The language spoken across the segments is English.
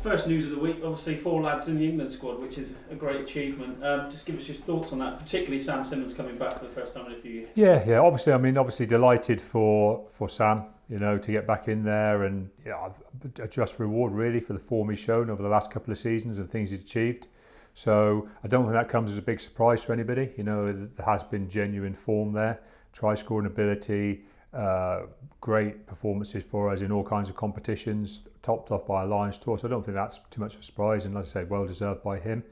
first news of the week, obviously 4 lads in the England squad, which is a great achievement. Just give us your thoughts on that, particularly Sam Simmonds coming back for the first time in a few years. Yeah. Obviously delighted for Sam, to get back in there, and a just reward really for the form he's shown over the last couple of seasons and things he's achieved. So I don't think that comes as a big surprise to anybody. There has been genuine form there, try scoring ability, great performances for us in all kinds of competitions, topped off by a Lions tour. So I don't think that's too much of a surprise, and like I say, well deserved by him.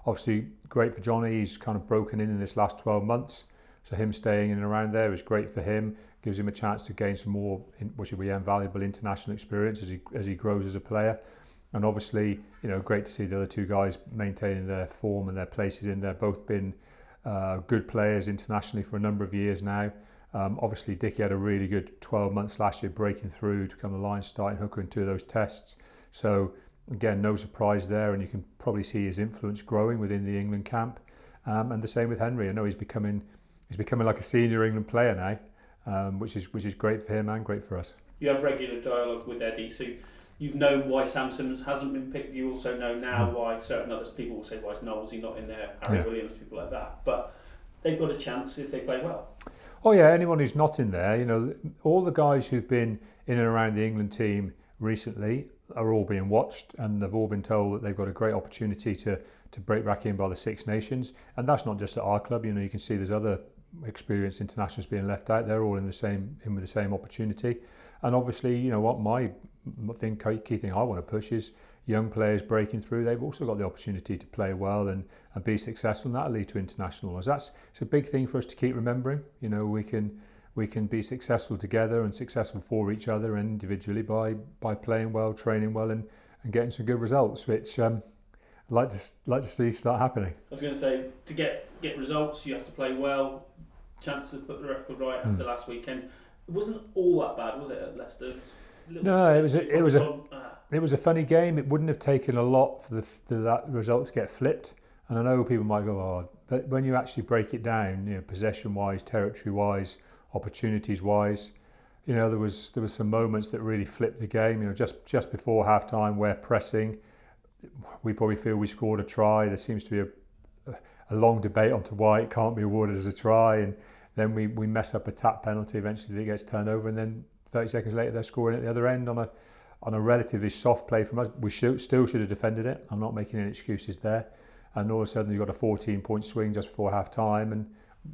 Obviously great for Johnny. He's kind of broken in this last 12 months. So him staying in and around there is great for him. Gives him a chance to gain some more, which will be invaluable international experience as he grows as a player. And obviously, great to see the other 2 guys maintaining their form and their places in there. Both been good players internationally for a number of years now. Obviously, Dickie had a really good 12 months last year, breaking through to become the Lions starting hooker in 2 of those tests. So again, no surprise there, and you can probably see his influence growing within the England camp. And the same with Henry. I know he's becoming like a senior England player now, which is great for him and great for us. You have regular dialogue with Eddie, so you've known why Sam Simmonds hasn't been picked. You also know now why certain others, people will say, why is Knowlesy not in there, Harry Williams, people like that. But they've got a chance if they play well. Oh yeah, anyone who's not in there, all the guys who've been in and around the England team recently are all being watched, and they've all been told that they've got a great opportunity to break back in by the Six Nations. And that's not just at our club. You can see there's other experienced internationals being left out. They're all in with the same opportunity. And obviously, what my key thing I want to push is young players breaking through. They've also got the opportunity to play well and be successful, and that'll lead to internationals. It's a big thing for us to keep remembering. We can be successful together and successful for each other and individually by playing well, training well, and getting some good results, which I'd like to see start happening. I was going to say, to get results, you have to play well. Chance to put the record right after last weekend. It wasn't all that bad, was it, at Leicester? No, it was a funny game. It wouldn't have taken a lot for that result to get flipped. And I know people might go, but when you actually break it down, possession-wise, territory-wise, opportunities-wise, there was some moments that really flipped the game. Just before half-time, we're pressing. We probably feel we scored a try. There seems to be a long debate onto why it can't be awarded as a try, and then we mess up a tap penalty. Eventually, it gets turned over, and then 30 seconds later, they're scoring at the other end on a relatively soft play from us. We still should have defended it. I'm not making any excuses there. And all of a sudden, you've got a 14-point swing just before half-time, and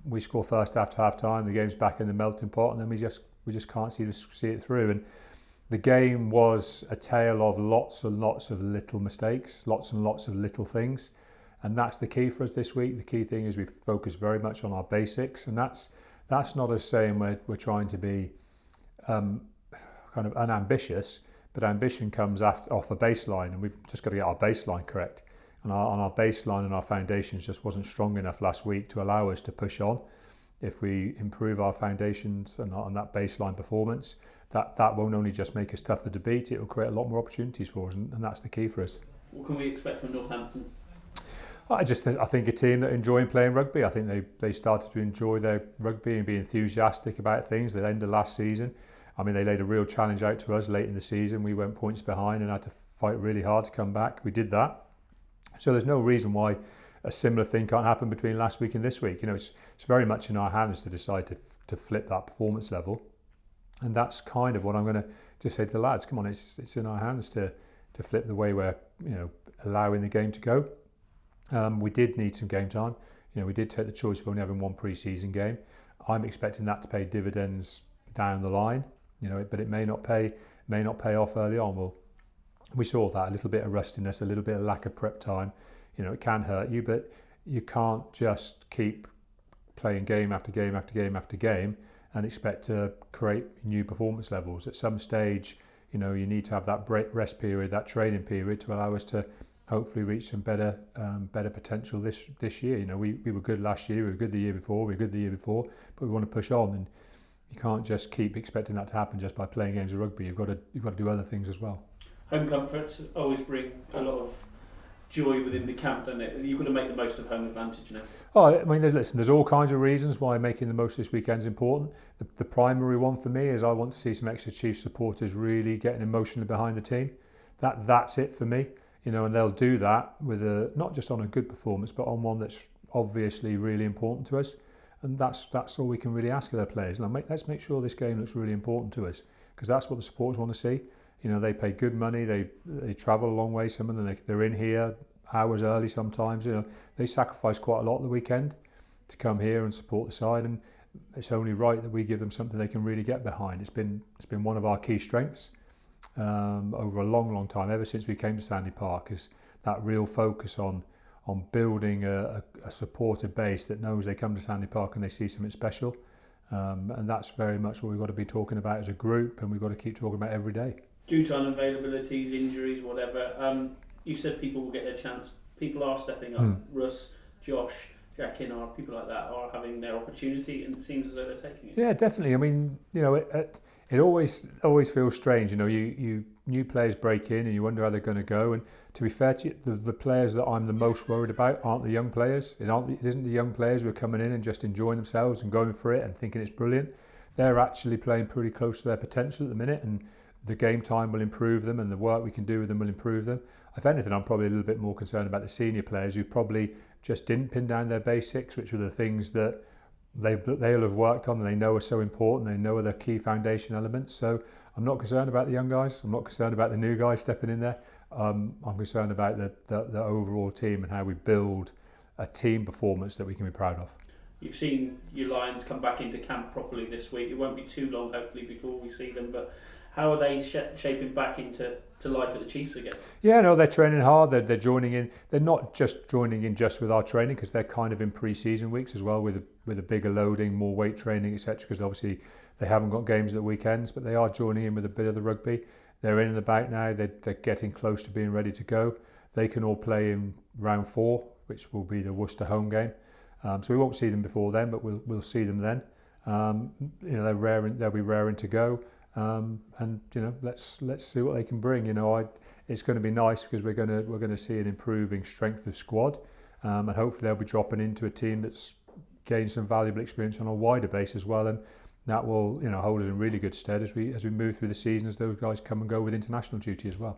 we score first after half-time. The game's back in the melting pot, and then we just can't see it through. And the game was a tale of lots and lots of little mistakes, lots and lots of little things. And that's the key for us this week. The key thing is we focus very much on our basics, and that's not us saying we're trying to be kind of unambitious, but ambition comes off a baseline, and we've just got to get our baseline correct. And our baseline and our foundations just wasn't strong enough last week to allow us to push on. If we improve our foundations and on that baseline performance, that won't only just make us tougher to beat, it will create a lot more opportunities for us, and that's the key for us. What can we expect from Northampton? I think a team that enjoy playing rugby. I think they started to enjoy their rugby and be enthusiastic about things. They ended last season. They laid a real challenge out to us late in the season. We went points behind and had to fight really hard to come back. We did that. So there's no reason why a similar thing can't happen between last week and this week. It's very much in our hands to decide to flip that performance level. And that's kind of what I'm going to just say to the lads. Come on, it's in our hands to flip the way we're allowing the game to go. We did need some game time. We did take the choice of only having one pre-season game. I'm expecting that to pay dividends down the line. But it may not pay off early on. Well, we saw that, a little bit of rustiness, a little bit of lack of prep time. It can hurt you, but you can't just keep playing game after game after game after game and expect to create new performance levels. At some stage, you need to have that rest period, that training period, to allow us to hopefully reach some better potential this year. We were good last year, we were good the year before, but we want to push on, and you can't just keep expecting that to happen just by playing games of rugby. You've got to do other things as well. Home comforts always bring a lot of joy within the camp, don't it? You've got to make the most of home advantage, There's all kinds of reasons why making the most of this weekend is important. The primary one for me is I want to see some Exeter Chiefs supporters really getting emotionally behind the team. That's it for me. and they'll do that with not just on a good performance, but on one that's obviously really important to us. And that's all we can really ask of their players. Let's make sure this game looks really important to us, because that's what the supporters want to see. They pay good money, they travel a long way, some of them, they're in here hours early sometimes. They sacrifice quite a lot at the weekend to come here and support the side, and it's only right that we give them something they can really get behind. It's been one of our key strengths over a long time, ever since we came to Sandy Park, is that real focus on building a supported base that knows they come to Sandy Park and they see something special, and that's very much what we've got to be talking about as a group, and we've got to keep talking about every day. Due to unavailabilities, injuries, whatever, you said people will get their chance. People are stepping up. Russ, Josh, Jack Inard, people like that are having their opportunity, and it seems as though they're taking it. Yeah, definitely. I mean, it always feels strange. You new players break in and you wonder how they're going to go. And to be fair to you, the players that I'm the most worried about aren't the young players. It isn't the young players who are coming in and just enjoying themselves and going for it and thinking it's brilliant. They're actually playing pretty close to their potential at the minute, and the game time will improve them, and the work we can do with them will improve them. If anything, I'm probably a little bit more concerned about the senior players who probably just didn't pin down their basics, which were the things that they'll have worked on and they know are so important. They know are their key foundation elements. So I'm not concerned about the young guys. I'm not concerned about the new guys stepping in there. I'm concerned about the overall team and how we build a team performance that we can be proud of. You've seen your Lions come back into camp properly this week. It won't be too long, hopefully, before we see them. But how are they shaping back into life at the Chiefs again? Yeah, no, they're training hard. They're joining in. They're not just joining in just with our training, because they're kind of in pre-season weeks as well, with a bigger loading, more weight training, etc. Because obviously they haven't got games at the weekends, but they are joining in with a bit of the rugby. They're in and about now. They're getting close to being ready to go. They can all play in round 4, which will be the Worcester home game. So we won't see them before then, but we'll see them then. They'll be raring to go. And let's see what they can bring. It's going to be nice, because we're going to see an improving strength of squad, and hopefully they'll be dropping into a team that's gained some valuable experience on a wider base as well, and that will hold us in really good stead as we move through the season, as those guys come and go with international duty as well.